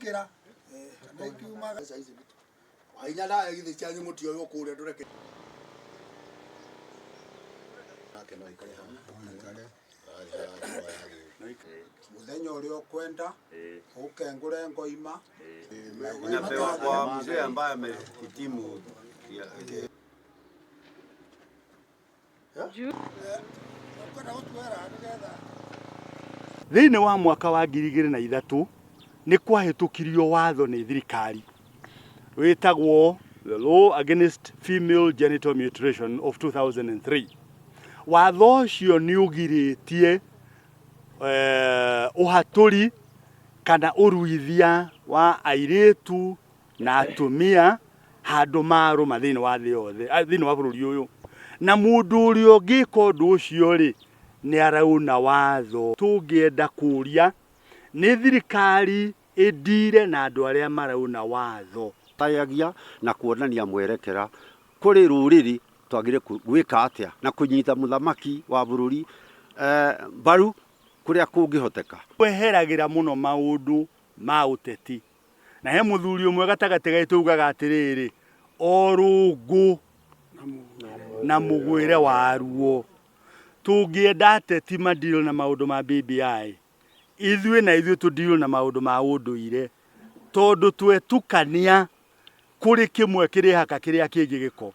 Kira naikiuma saizi bitu aina da githi cia nyumuti uyu kure ndureke nake no ikare hamwe muthenya uria ukwenda ukengure ngoima inapewa kwa mzee ambaye amehitimu Thiini wa mwaka wa 2003 ni kwahitukirio watho ni thirikari witagwo the Law Against Female Genital Mutilation of 2003. Watho ucio ni ugiritie uhaturi kana uruithia wa airitu na atumia handu maruma thiini wa thi yothe thiini wa bururi uyu, na mundu uria ungika undu ucio ri ni arauna watho. Tungienda kuria ni thirikari idire na andu aria marauna watho tayagia na kuonania mwerekera kuri ruriri twagire gwika atia na kunyita muthamaki wa bururi baru kuria kungihoteka. Kweheragira muno maundu ma uteti na he muthuri umwe gatagati gaitu ugaga atiriri orungu na mugwire waruo. Tungienda ateti madilo na maundu ma BBI ithuĩ tudilo na maundu ma unduire tondu twetukania kuri kimwe kiri haka kiria kingi giko.